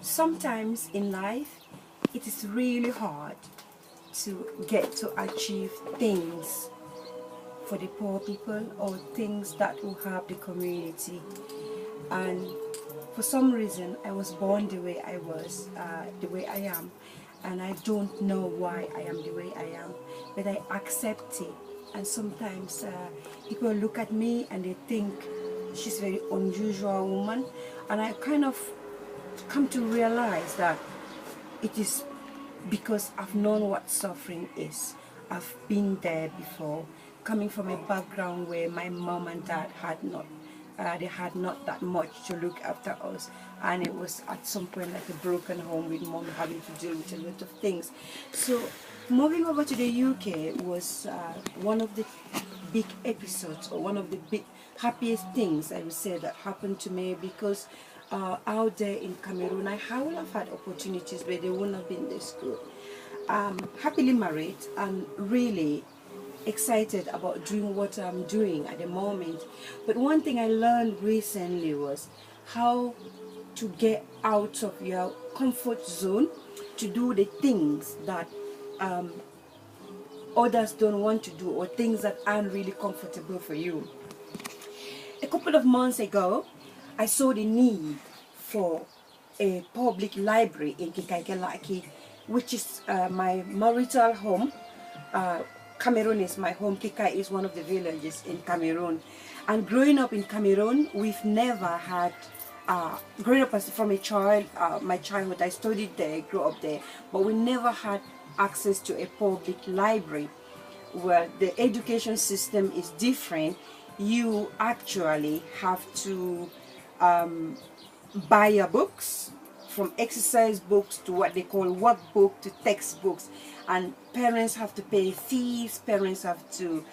sometimes in life it is really hard to get to achieve things for the poor people or things that will help the community. And for some reason I was born the way I was, the way I am, and I don't know why I am the way I am, but I accept it. And sometimes people look at me and they think she's a very unusual woman, and I kind of come to realize that it is because I've known what suffering is. I've been there before, coming from a background where my mom and dad had not that much to look after us, and it was at some point like a broken home with mom having to deal with a lot of things. So moving over to the UK was one of the big episodes, or one of the big happiest things I would say that happened to me, because out there in Cameroon I would have had opportunities where they wouldn't have been this good. Happily married and really excited about doing what I'm doing at the moment. But one thing I learned recently was how to get out of your comfort zone to do the things that others don't want to do, or things that aren't really comfortable for you. A couple of months ago I saw the need for a public library in Kikaikelaki, which is my marital home. Cameroon is my home. Kikai is one of the villages in Cameroon. And growing up in Cameroon, we've never had, growing up as from a child, my childhood, I studied there, grew up there, but we never had access to a public library. Where the education system is different. You actually have to buy your books, from exercise books to what they call workbook to textbooks, and parents have to pay fees, parents have to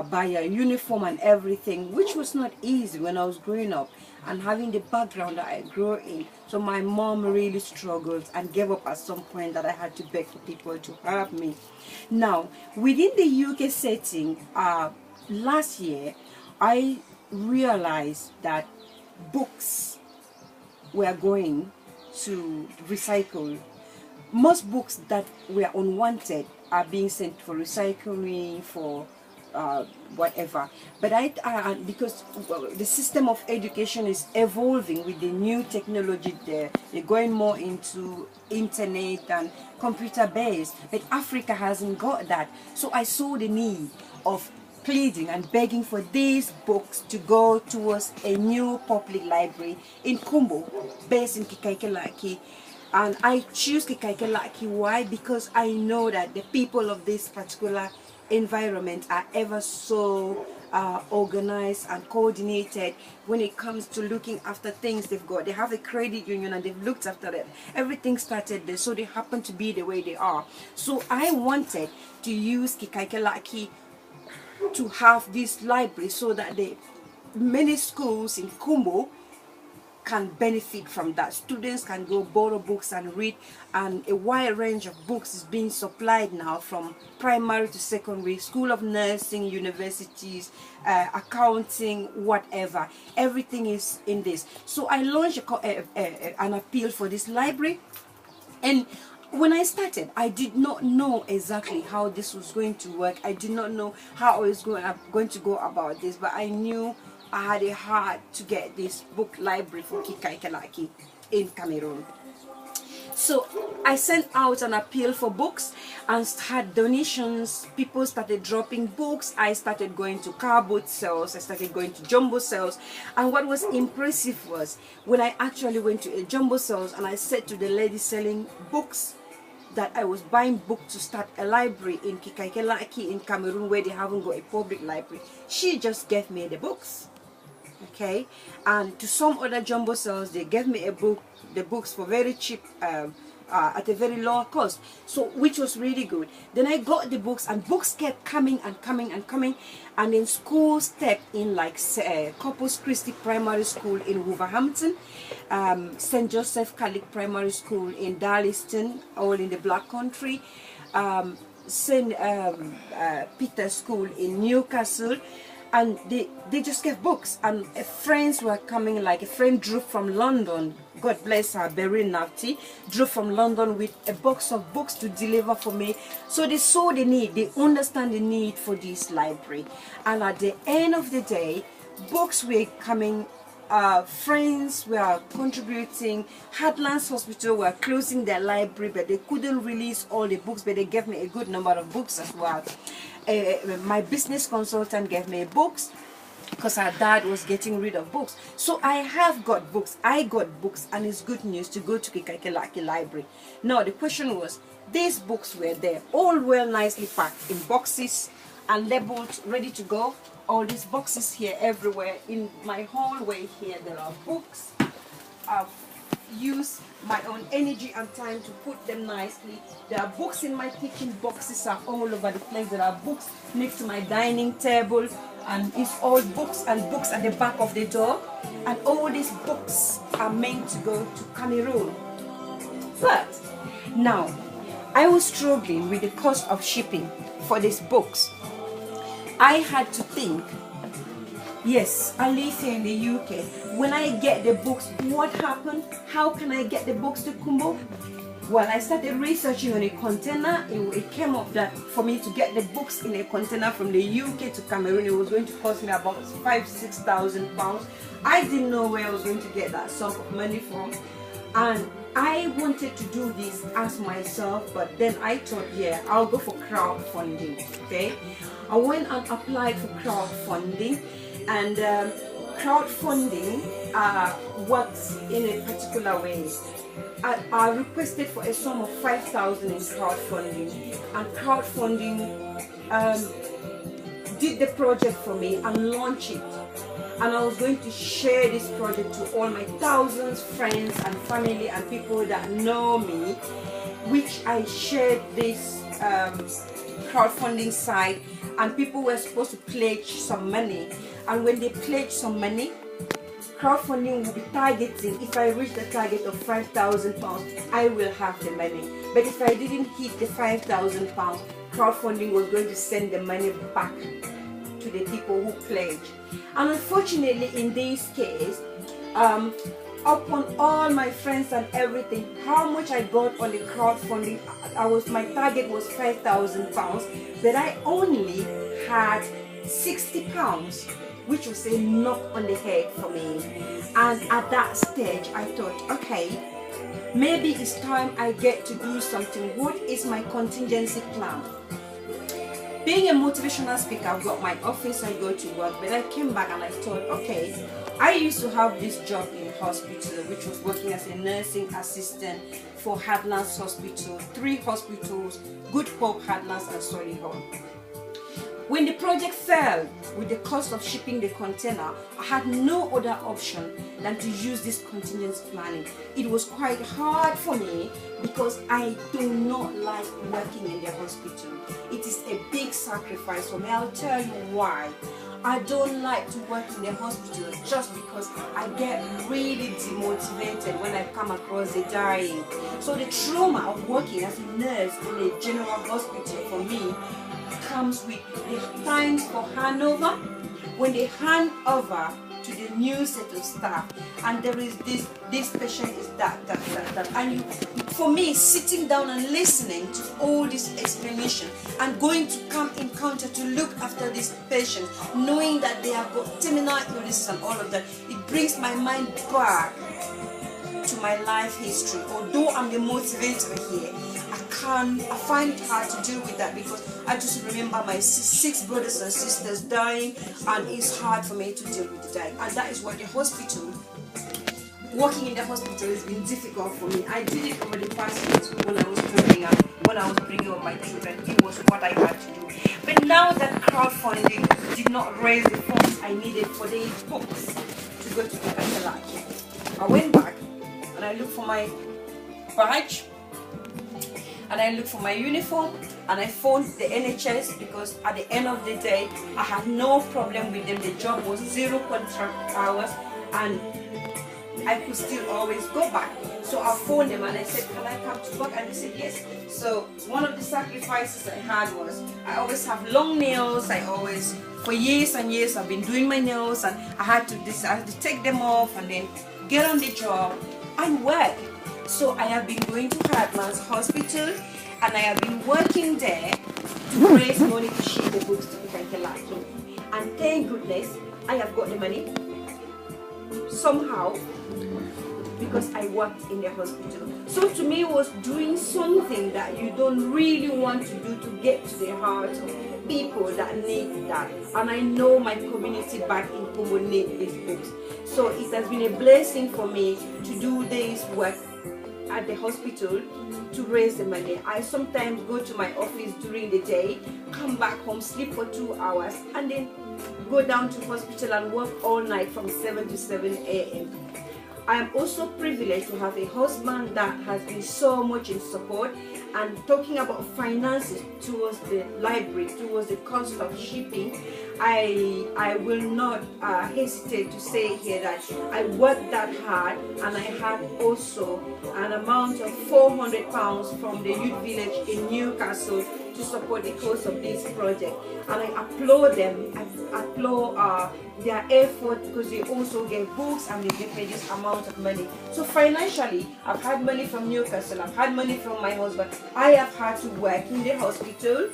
buy a uniform and everything, which was not easy when I was growing up and having the background that I grew in. So my mom really struggled and gave up at some point, that I had to beg for people to help me. Now within the UK setting, last year I realized that books were going to recycle. Most books that were unwanted are being sent for recycling, for whatever. But because the system of education is evolving with the new technology, they're going more into internet and computer based, but Africa hasn't got that. So I saw the need of pleading and begging for these books to go towards a new public library in Kumbo, based in Kikaikelaki. And I choose Kikaikelaki. Why? Because I know that the people of this particular environment are ever so organized and coordinated when it comes to looking after things they've got. They have a credit union and they've looked after it. Everything started there, so they happen to be the way they are. So I wanted to use Kikaikelaki to have this library so that the many schools in Kumbo can benefit from that. Students can go borrow books and read, and a wide range of books is being supplied now, from primary to secondary, school of nursing, universities, accounting, whatever. Everything is in this. So I launched an appeal for this library, and when I started, I did not know exactly how this was going to work. I did not know how I was going to go about this, but I knew I had a heart to get this book library for Kikaikelaki in Cameroon. So I sent out an appeal for books and had donations. People started dropping books. I started going to car boot sales. I started going to jumbo sales. And what was impressive was when I actually went to a jumbo sales and I said to the lady selling books that I was buying books to start a library in Kikaikelaki in Cameroon, where they haven't got a public library. She just gave me the books. Okay, and to some other jumbo sales, they gave me the books for very cheap, at a very low cost, so which was really good. Then I got the books, and books kept coming and coming and coming, and then school stepped in, like Corpus Christi Primary School in Wolverhampton, St. Joseph Catholic Primary School in Darlington, all in the Black Country, St. Peter's School in Newcastle, and they just gave books, and friends were coming. Like a friend drew from London, God bless her, Berry Nafti, drew from London with a box of books to deliver for me. So they saw the need, they understand the need for this library. And at the end of the day, books were coming, friends were contributing. Heartlands Hospital were closing their library, but they couldn't release all the books, but they gave me a good number of books as well. My business consultant gave me books because our dad was getting rid of books. So I have got books. I got books, and it's good news to go to Kikaikelaki library. Now the question was, these books were there, all well nicely packed in boxes and labeled, ready to go. All these boxes here everywhere. In my hallway here, there are books. I've used my own energy and time to put them nicely. There are books in my kitchen. Boxes are all over the place. There are books next to my dining table, and it's all books and books at the back of the door. And all these books are meant to go to Cameroon. But now, I was struggling with the cost of shipping for these books. I had to think, yes, I live here in the UK. When I get the books, what happened? How can I get the books to Kumbo? Well, I started researching on a container. It came up that for me to get the books in a container from the UK to Cameroon, it was going to cost me about £5,000–6,000. I didn't know where I was going to get that sum of money from. And I wanted to do this as myself, but then I thought, yeah, I'll go for crowdfunding, okay? I went and applied for crowdfunding, and crowdfunding works in a particular way. I requested for a sum of 5,000 in crowdfunding, and crowdfunding did the project for me and launched it. And I was going to share this project to all my thousands friends and family and people that know me, which I shared this crowdfunding site, and people were supposed to pledge some money. And when they pledge some money, crowdfunding will be targeting, if I reach the target of £5,000, I will have the money. But if I didn't hit the £5,000, crowdfunding was going to send the money back to the people who pledge. And unfortunately, in this case, upon all my friends and everything, how much I got on the crowdfunding, my target was £5,000, but I only had £60, which was a knock on the head for me. And at that stage, I thought, okay, maybe it's time I get to do something. What is my contingency plan? Being a motivational speaker, I've got my office, I go to work, but I came back and I thought, okay, I used to have this job in hospital, which was working as a nursing assistant for Heartlands Hospital, 3 hospitals, Good Hope, Heartlands and Solihull. When the project fell with the cost of shipping the container, I had no other option than to use this contingency planning. It was quite hard for me because I do not like working in the hospital. It is a big sacrifice for me. I'll tell you why. I don't like to work in the hospital just because I get really demotivated when I come across the dying. So the trauma of working as a nurse in a general hospital for me comes with the times for handover, when they hand over to the new set of staff, and there is this patient is that, and for me, sitting down and listening to all this explanation and going to come encounter to look after this patient, knowing that they have got terminal illnesses and all of that, it brings my mind back to my life history. Although I'm the motivator here, I find it hard to deal with that because I just remember my 6 brothers and sisters dying, and it's hard for me to deal with the dying. And that is why the hospital, working in the hospital has been difficult for me. I did it over the past years when I was growing up, when I was bringing up my children. It was what I had to do. But now that crowdfunding did not raise the funds I needed for the books to go to Kikaikelaki, I went back and I looked for my badge, and I looked for my uniform, and I phoned the NHS because at the end of the day, I had no problem with them. The job was 0 contract hours, and I could still always go back. So I phoned them and I said, can I come to work? And they said yes. So one of the sacrifices I had was, I always have long nails, I always For years and years I've been doing my nails, and I had to take them off and then get on the job and work. So I have been going to Hartman's Hospital, and I have been working there to raise money to ship the books to Kikaikelaki. And thank goodness I have got the money somehow, because I worked in the hospital. So to me, it was doing something that you don't really want to do to get to the heart of people that need that. And I know my community back in Congo need these books. So it has been a blessing for me to do this work at the hospital to raise the money. I sometimes go to my office during the day, come back home, sleep for 2 hours, and then go down to hospital and work all night from 7 to 7 a.m. I am also privileged to have a husband that has been so much in support, and talking about finances towards the library, towards the cost of shipping. I will not hesitate to say here that I worked that hard, and I had also an amount of £400 from the youth village in Newcastle to support the cost of this project. And I applaud them. I applaud their effort, because they also get books and they pay this amount of money. So financially, I've had money from Newcastle, I've had money from my husband. I have had to work in the hospital,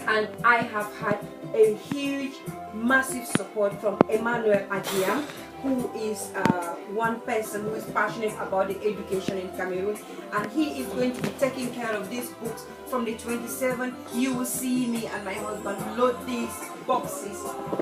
and I have had a huge, massive support from Emmanuel Adiam, who is one person who is passionate about the education in Cameroon, and he is going to be taking care of these books from the 27th. You will see me and my husband load these boxes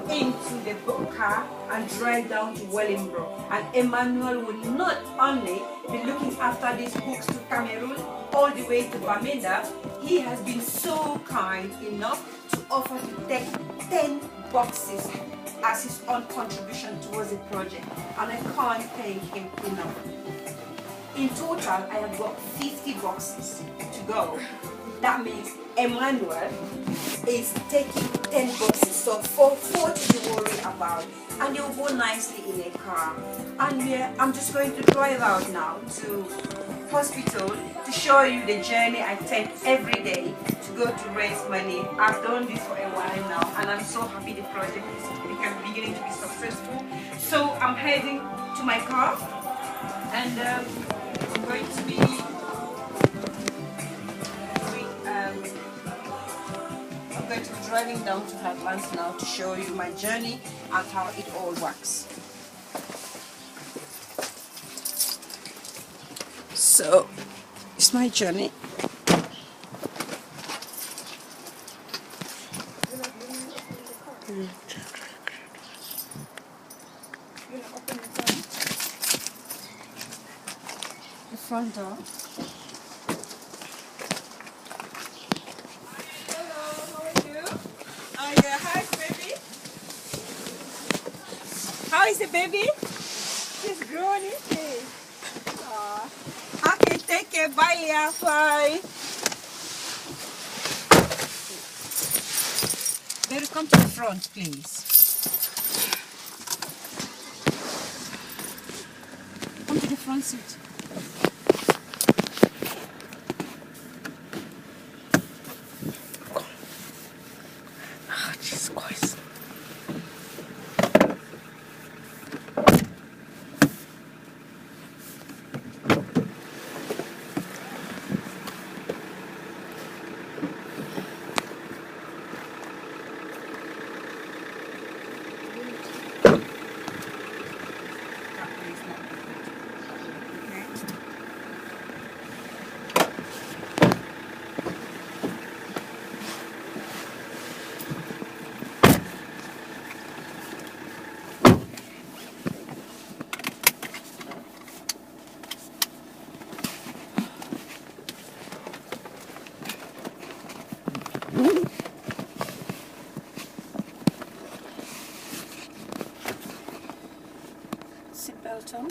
into the car and drive down to Wellingborough. And Emmanuel will not only be looking after these books to Cameroon all the way to Bamenda, he has been so kind enough to offer to take 10 boxes as his own contribution towards the project, and I can't thank him enough. In total, I have got 50 boxes to go. That means Emmanuel is taking 10 boxes, so 4 to be worried about, and they will go nicely in a car. And I'm just going to drive out now to hospital to show you the journey I take every day to go to raise money. I've done this for a while now, and I'm so happy the project is beginning to be successful. So I'm heading to my car, and I'm going to be driving down to Heartlands now to show you my journey and how it all works. So it's my journey. The front door. How is the baby? She's growing, isn't she? Okay, take care. Bye, Leah. Bye. Baby, come to the front, please. Come to the front seat. Ah, Jesus Christ. Seatbelt on.